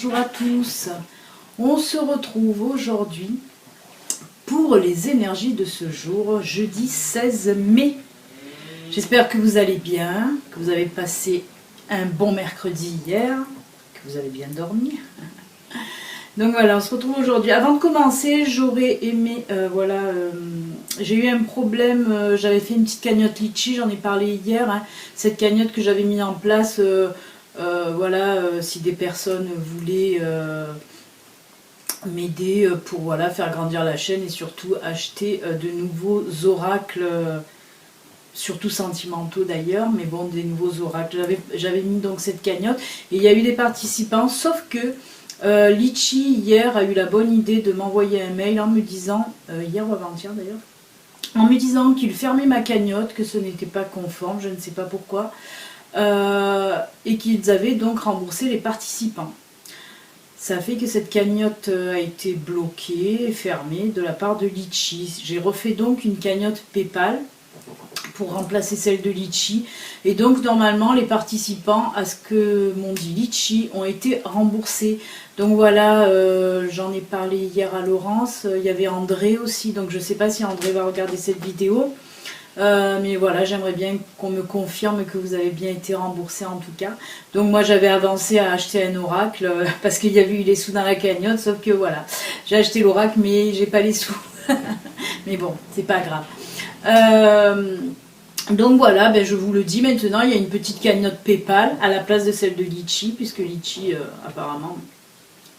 bonjour à tous. On se retrouve aujourd'hui pour les énergies de ce jour, jeudi 16 mai. J'espère que vous allez bien, que vous avez passé un bon mercredi hier, que vous avez bien dormi. Donc voilà, on se retrouve aujourd'hui. Avant de commencer, j'aurais aimé, j'ai eu un problème, j'avais fait une petite cagnotte litchi, j'en ai parlé hier, hein, cette cagnotte que j'avais mis en place, si des personnes voulaient m'aider pour faire grandir la chaîne et surtout acheter de nouveaux oracles, surtout sentimentaux d'ailleurs, mais bon, des nouveaux oracles. J'avais mis donc cette cagnotte et il y a eu des participants, sauf que Litchi hier a eu la bonne idée de m'envoyer un mail en me disant, hier ou avant-hier d'ailleurs, en me disant qu'il fermait ma cagnotte, que ce n'était pas conforme, je ne sais pas pourquoi, et qu'ils avaient donc remboursé les participants. Ça fait que cette cagnotte a été bloquée et fermée de la part de Litchi. J'ai refait donc une cagnotte PayPal pour remplacer celle de Litchi. Et donc normalement les participants à ce que m'ont dit Litchi ont été remboursés. Donc voilà, j'en ai parlé hier à Laurence, il y avait André aussi, donc je ne sais pas si André va regarder cette vidéo. Mais voilà, j'aimerais bien qu'on me confirme que vous avez bien été remboursé en tout cas. Donc moi j'avais avancé à acheter un oracle parce qu'il y avait eu les sous dans la cagnotte, sauf que voilà, j'ai acheté l'oracle mais j'ai pas les sous. Mais bon, c'est pas grave. Donc voilà, je vous le dis maintenant, il y a une petite cagnotte PayPal à la place de celle de Litchi, puisque Litchi apparemment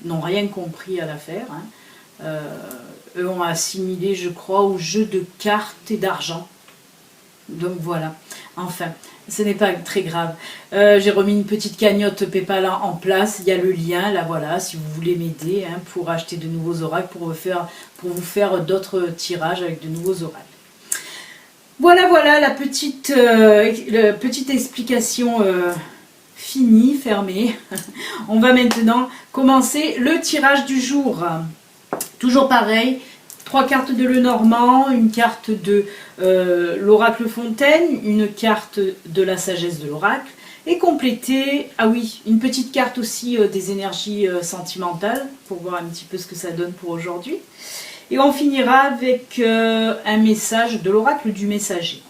n'ont rien compris à l'affaire. Hein. Eux ont assimilé, je crois, au jeu de cartes et d'argent. Donc voilà, enfin, ce n'est pas très grave. J'ai remis une petite cagnotte PayPal en place, il y a le lien, là voilà, si vous voulez m'aider pour acheter de nouveaux oracles, pour vous faire d'autres tirages avec de nouveaux oracles. Voilà la petite explication finie, fermée. On va maintenant commencer le tirage du jour. Toujours pareil, 3 cartes de Lenormand, une carte de l'oracle Fontaine, une carte de la sagesse de l'oracle, et compléter, ah oui, une petite carte aussi des énergies sentimentales, pour voir un petit peu ce que ça donne pour aujourd'hui. Et on finira avec un message de l'oracle du messager.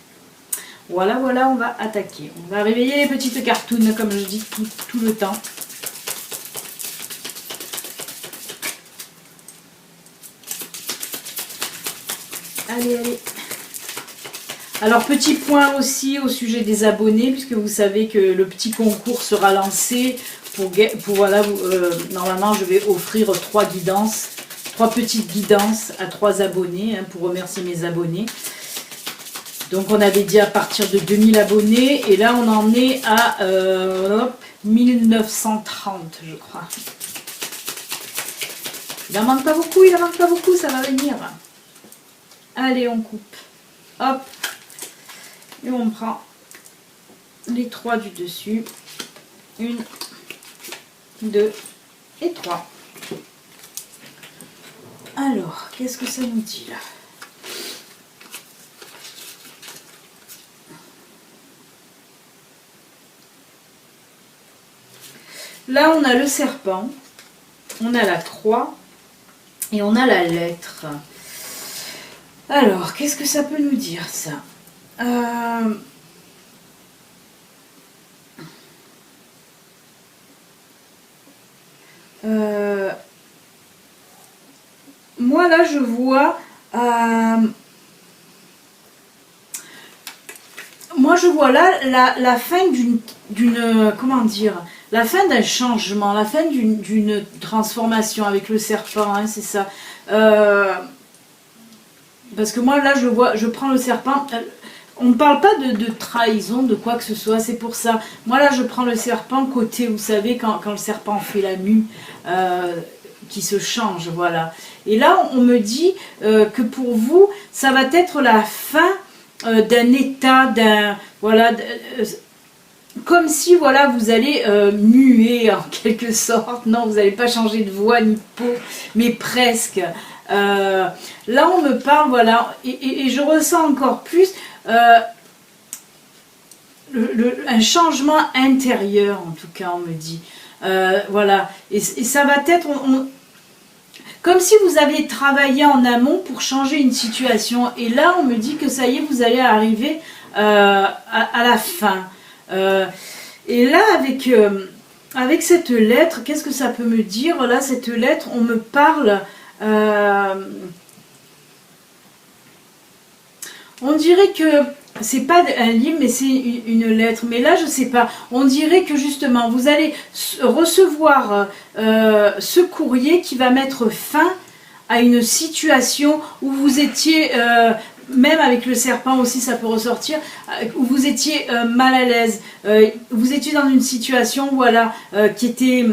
Voilà, on va attaquer. On va réveiller les petites cartounes, comme je dis tout le temps. Allez. Alors, petit point aussi au sujet des abonnés, puisque vous savez que le petit concours sera lancé normalement, je vais offrir 3 petites guidances à 3 abonnés, pour remercier mes abonnés. Donc on avait dit à partir de 2000 abonnés, et là on en est à 1930 je crois. Il n'en manque pas beaucoup, ça va venir. Allez, on coupe. Hop. Et on prend les 3 du dessus. 1, 2 et 3. Alors, qu'est-ce que ça nous dit là? Là, on a le serpent, on a la croix et on a la lettre. Alors, qu'est-ce que ça peut nous dire ça? Moi là je vois la fin comment dire, la fin d'un changement, la fin d'une transformation avec le serpent, c'est ça. Parce que moi là je prends le serpent, on ne parle pas de trahison, de quoi que ce soit, c'est pour ça. Moi là je prends le serpent côté, vous savez, quand le serpent fait la mue, qui se change, voilà. Et là on me dit que pour vous ça va être la fin d'un état, comme si vous allez muer en quelque sorte. Non, vous n'allez pas changer de voix ni de peau, mais presque. Là on me parle, et je ressens encore plus un changement intérieur, en tout cas on me dit. Voilà. Et ça va être... comme si vous aviez travaillé en amont pour changer une situation. Et là, on me dit que ça y est, vous allez arriver à la fin. Et là, avec cette lettre, qu'est-ce que ça peut me dire? Là, cette lettre, on me parle... on dirait que c'est pas un livre, mais c'est une lettre. Mais là, je sais pas. On dirait que justement, vous allez recevoir ce courrier qui va mettre fin à une situation où vous étiez, même avec le serpent aussi, ça peut ressortir, où vous étiez mal à l'aise. Vous étiez dans une situation, voilà, qui était...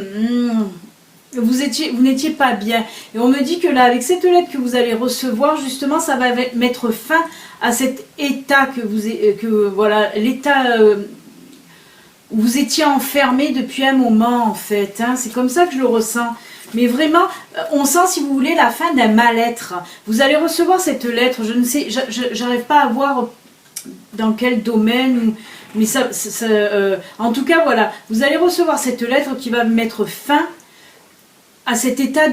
vous n'étiez pas bien. Et on me dit que là, avec cette lettre que vous allez recevoir, justement, ça va mettre fin à cet état voilà, l'état où vous étiez enfermé depuis un moment, en fait. Hein. C'est comme ça que je le ressens. Mais vraiment, on sent, si vous voulez, la fin d'un mal-être. Vous allez recevoir cette lettre. Je ne sais, j'arrive pas à voir dans quel domaine, mais en tout cas, voilà. Vous allez recevoir cette lettre qui va mettre fin à cet état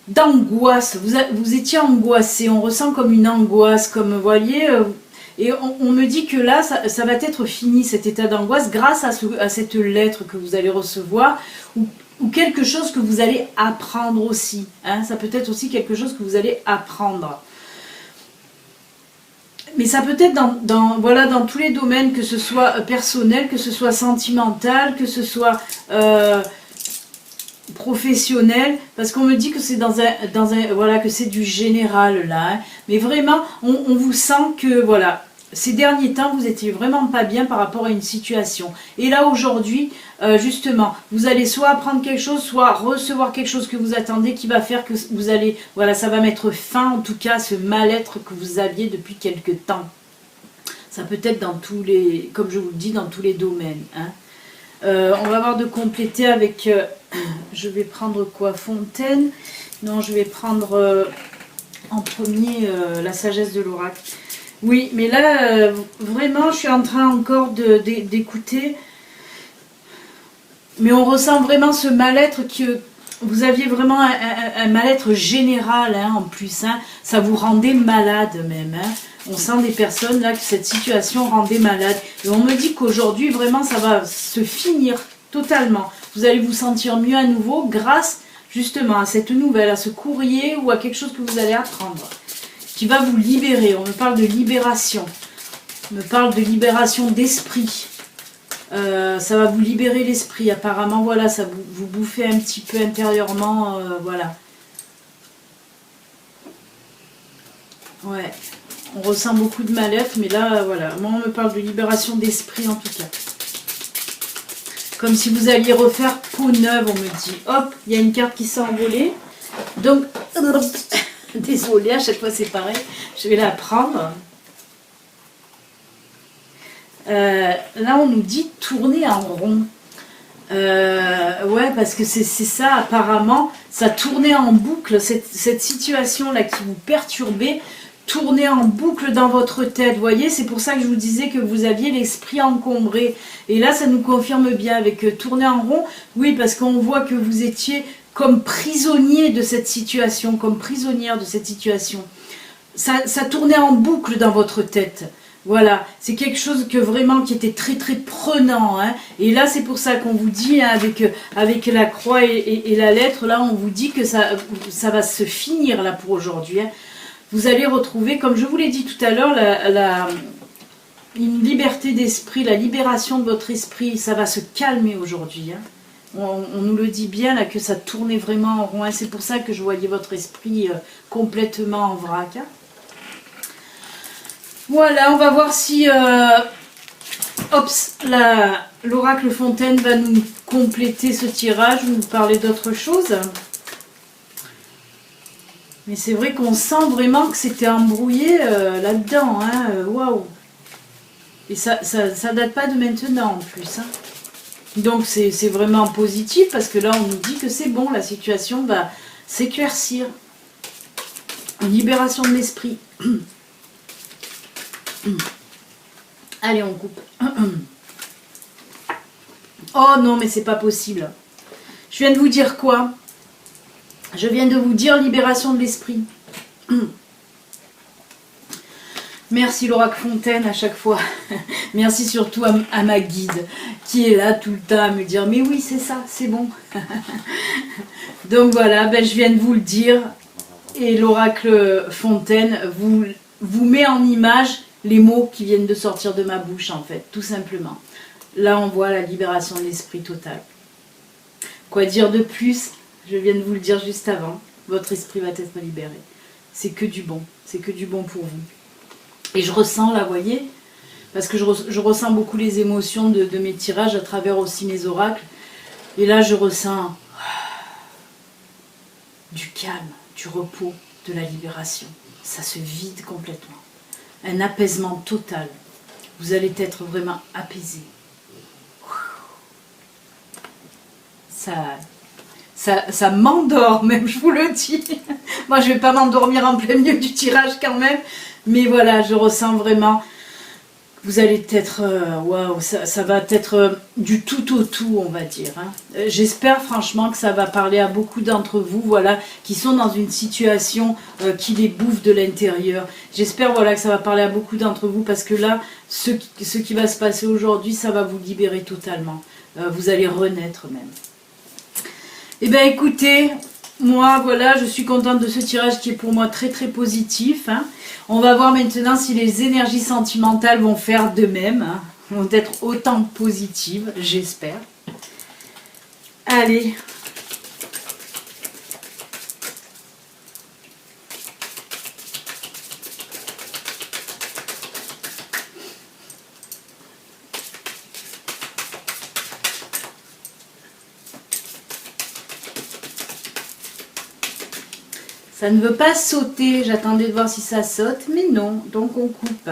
d'angoisse. Vous étiez angoissé, on ressent comme une angoisse, comme vous voyez, et on me dit que là, ça va être fini, cet état d'angoisse, grâce à cette lettre que vous allez recevoir, ou quelque chose que vous allez apprendre aussi. Hein, ça peut être aussi quelque chose que vous allez apprendre. Mais ça peut être voilà, dans tous les domaines, que ce soit personnel, que ce soit sentimental, que ce soit... professionnel, parce qu'on me dit que c'est voilà, que c'est du général là, hein. Mais vraiment on vous sent que voilà, ces derniers temps vous étiez vraiment pas bien par rapport à une situation, et là aujourd'hui justement vous allez soit apprendre quelque chose, soit recevoir quelque chose que vous attendez, qui va faire que vous allez, voilà, ça va mettre fin en tout cas à ce mal-être que vous aviez depuis quelque temps. Ça peut être dans tous les, comme je vous le dis, dans tous les domaines, hein. On va voir de compléter avec, je vais prendre quoi, Fontaine? Non, je vais prendre en premier la sagesse de l'oracle. Oui, mais là, vraiment, je suis en train encore d'écouter. Mais on ressent vraiment ce mal-être que vous aviez vraiment un mal-être général, hein, en plus. Hein. Ça vous rendait malade même. Hein. On sent des personnes là que cette situation rendait malade. Et on me dit qu'aujourd'hui, vraiment, ça va se finir totalement. Vous allez vous sentir mieux à nouveau grâce justement à cette nouvelle, à ce courrier ou à quelque chose que vous allez apprendre, qui va vous libérer. On me parle de libération. On me parle de libération d'esprit. Ça va vous libérer l'esprit. Apparemment, voilà, ça vous bouffez un petit peu intérieurement. Voilà. Ouais. On ressent beaucoup de mal-être, mais là, voilà. Moi, on me parle de libération d'esprit, en tout cas. Comme si vous alliez refaire peau neuve, on me dit. Hop, il y a une carte qui s'est envolée. Donc, désolée, à chaque fois c'est pareil. Je vais la prendre. Là, on nous dit tourner en rond. Ouais, parce que c'est ça, apparemment. Ça tournait en boucle, cette situation-là qui vous perturbait. Tourner en boucle dans votre tête, vous voyez, c'est pour ça que je vous disais que vous aviez l'esprit encombré, et là ça nous confirme bien avec tourner en rond, oui, parce qu'on voit que vous étiez comme prisonnier de cette situation, comme prisonnière de cette situation, ça tournait en boucle dans votre tête, voilà, c'est quelque chose que vraiment qui était très très prenant, hein. Et là c'est pour ça qu'on vous dit, hein, avec la croix et la lettre, là on vous dit que ça va se finir là pour aujourd'hui, hein. Vous allez retrouver, comme je vous l'ai dit tout à l'heure, une liberté d'esprit, la libération de votre esprit. Ça va se calmer aujourd'hui. Hein. On nous le dit bien là, que ça tournait vraiment en rond. Hein. C'est pour ça que je voyais votre esprit complètement en vrac. Hein. Voilà, on va voir si l'oracle Fontaine va nous compléter ce tirage, nous parler d'autre chose. Mais c'est vrai qu'on sent vraiment que c'était embrouillé là-dedans, hein, waouh. Et ça date pas de maintenant en plus. Hein. Donc c'est vraiment positif parce que là on nous dit que c'est bon, la situation va s'éclaircir. Une libération de l'esprit. Allez, on coupe. Oh non, mais c'est pas possible. Je viens de vous dire quoi? Je viens de vous dire libération de l'esprit. Merci l'oracle Fontaine à chaque fois. Merci surtout à ma guide qui est là tout le temps à me dire mais oui c'est ça, c'est bon. Donc voilà, ben, je viens de vous le dire. Et l'oracle Fontaine vous met en image les mots qui viennent de sortir de ma bouche en fait, tout simplement. Là on voit la libération de l'esprit totale. Quoi dire de plus? Je viens de vous le dire juste avant. Votre esprit va être libéré. C'est que du bon. C'est que du bon pour vous. Et je ressens là, vous voyez, parce que je ressens beaucoup les émotions de mes tirages à travers aussi mes oracles. Et là, je ressens du calme, du repos, de la libération. Ça se vide complètement. Un apaisement total. Vous allez être vraiment apaisé. Ça m'endort même, je vous le dis. Moi, je ne vais pas m'endormir en plein milieu du tirage quand même. Mais voilà, je ressens vraiment, vous allez être, waouh, ça va être du tout au tout, on va dire. Hein. J'espère franchement que ça va parler à beaucoup d'entre vous, voilà, qui sont dans une situation qui les bouffe de l'intérieur. J'espère, voilà, que ça va parler à beaucoup d'entre vous, parce que là, ce qui va se passer aujourd'hui, ça va vous libérer totalement. Vous allez renaître même. Eh bien, écoutez, moi, voilà, je suis contente de ce tirage qui est pour moi très très positif. Hein. On va voir maintenant si les énergies sentimentales vont faire de même, hein, vont être autant positives, j'espère. Allez. Ça ne veut pas sauter, j'attendais de voir si ça saute, mais non, donc on coupe.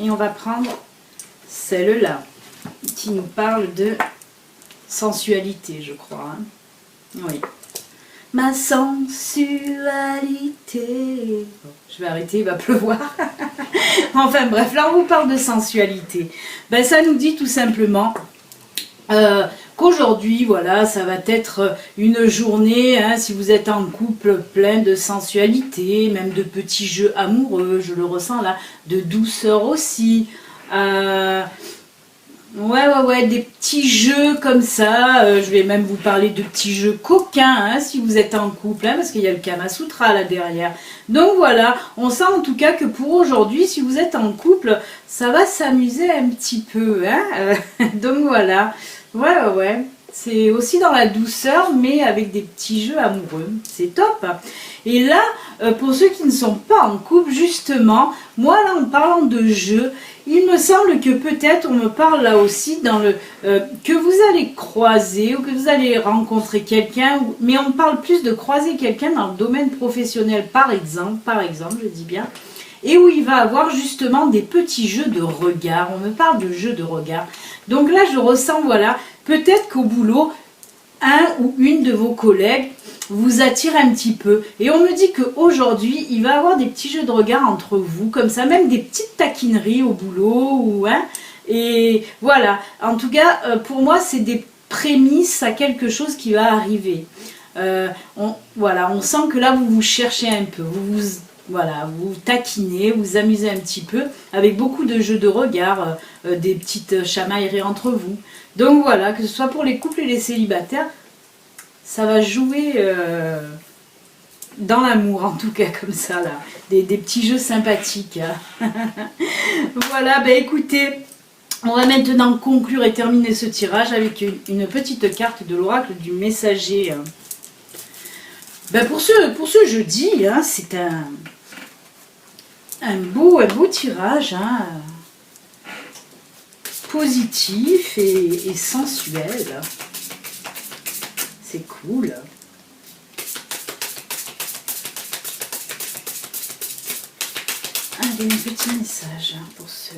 Et on va prendre celle-là, qui nous parle de sensualité, je crois. Hein. Oui. Ma sensualité. Bon, je vais arrêter, il va pleuvoir. Enfin bref, là on vous parle de sensualité. Ben, ça nous dit tout simplement... qu'aujourd'hui, voilà, ça va être une journée, hein, si vous êtes en couple, plein de sensualité, même de petits jeux amoureux, je le ressens là, de douceur aussi. Ouais, des petits jeux comme ça. Je vais même vous parler de petits jeux coquins, hein, si vous êtes en couple, hein, parce qu'il y a le Kama Sutra là derrière. Donc voilà, on sent en tout cas que pour aujourd'hui, si vous êtes en couple, ça va s'amuser un petit peu. Hein. Donc voilà. Ouais. C'est aussi dans la douceur, mais avec des petits jeux amoureux. C'est top. Et là, pour ceux qui ne sont pas en couple, justement, moi là, en parlant de jeux, il me semble que peut-être on me parle là aussi dans le que vous allez croiser ou que vous allez rencontrer quelqu'un, mais on parle plus de croiser quelqu'un dans le domaine professionnel, par exemple, je dis bien, et où il va avoir justement des petits jeux de regard. On me parle de jeux de regard. Donc là, je ressens, voilà, peut-être qu'au boulot, un ou une de vos collègues vous attire un petit peu. Et on me dit qu'aujourd'hui, il va y avoir des petits jeux de regard entre vous, comme ça, même des petites taquineries au boulot. Ou, hein, et voilà, en tout cas, pour moi, c'est des prémices à quelque chose qui va arriver. On sent que là, vous vous cherchez un peu, vous taquinez, vous amusez un petit peu, avec beaucoup de jeux de regard, des petites chamailleries entre vous. Donc voilà, que ce soit pour les couples et les célibataires, ça va jouer dans l'amour, en tout cas, comme ça, là. Des petits jeux sympathiques. Voilà, ben écoutez, on va maintenant conclure et terminer ce tirage avec une petite carte de l'oracle du messager. Ben pour ce jeudi, hein, c'est un beau tirage, hein, positif et sensuel. C'est cool. Allez, un petit message pour ce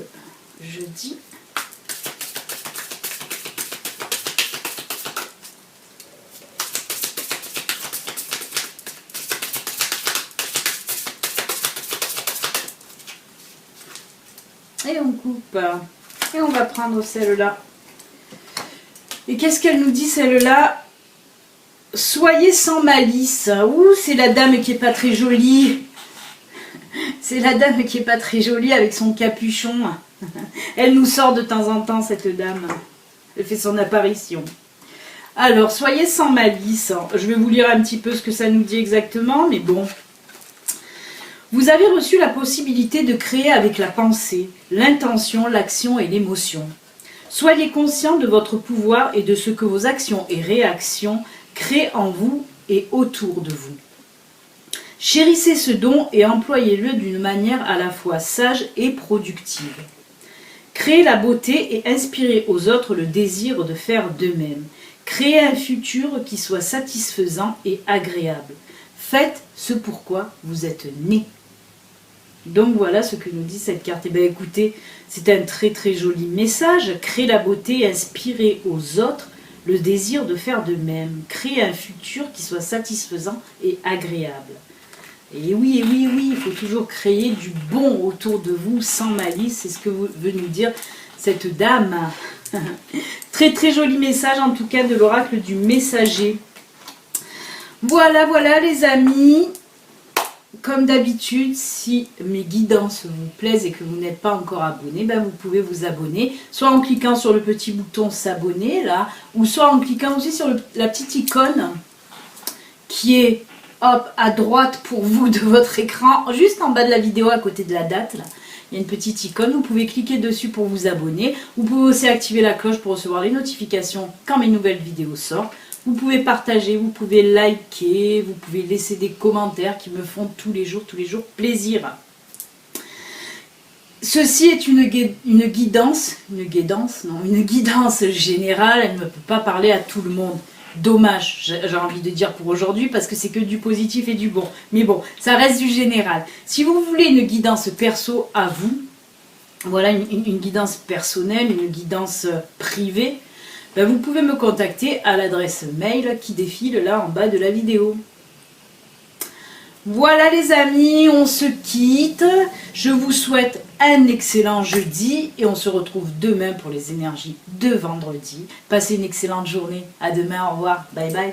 jeudi. Et on coupe. Et on va prendre celle-là. Et qu'est-ce qu'elle nous dit, celle-là? Soyez sans malice. Ouh, c'est la dame qui est pas très jolie. C'est la dame qui est pas très jolie avec son capuchon. Elle nous sort de temps en temps, cette dame. Elle fait son apparition. Alors, soyez sans malice. Je vais vous lire un petit peu ce que ça nous dit exactement, mais bon. Vous avez reçu la possibilité de créer avec la pensée, l'intention, l'action et l'émotion. Soyez conscient de votre pouvoir et de ce que vos actions et réactions créent en vous et autour de vous. Chérissez ce don et employez-le d'une manière à la fois sage et productive. Créez la beauté et inspirez aux autres le désir de faire d'eux-mêmes. Créez un futur qui soit satisfaisant et agréable. Faites ce pourquoi vous êtes né. Donc voilà ce que nous dit cette carte. Et bien écoutez, c'est un très très joli message. Créez la beauté et inspirez aux autres le désir de faire de même. Créez un futur qui soit satisfaisant et agréable. Et oui, il faut toujours créer du bon autour de vous sans malice. C'est ce que veut nous dire cette dame. Très très joli message en tout cas de l'oracle du messager. Voilà les amis. Comme d'habitude, si mes guidances vous plaisent et que vous n'êtes pas encore abonné, ben vous pouvez vous abonner, soit en cliquant sur le petit bouton s'abonner là, ou soit en cliquant aussi sur la petite icône qui est hop à droite pour vous de votre écran, juste en bas de la vidéo à côté de la date là. Il y a une petite icône, vous pouvez cliquer dessus pour vous abonner. Vous pouvez aussi activer la cloche pour recevoir les notifications quand mes nouvelles vidéos sortent. Vous pouvez partager, vous pouvez liker, vous pouvez laisser des commentaires qui me font tous les jours plaisir. Ceci est une guidance générale, elle ne peut pas parler à tout le monde. Dommage, j'ai envie de dire pour aujourd'hui, parce que c'est que du positif et du bon. Mais bon, ça reste du général. Si vous voulez une guidance perso à vous, voilà une guidance personnelle, une guidance privée, ben vous pouvez me contacter à l'adresse mail qui défile là en bas de la vidéo. Voilà les amis, on se quitte. Je vous souhaite un excellent jeudi et on se retrouve demain pour les énergies de vendredi. Passez une excellente journée. À demain, au revoir. Bye bye.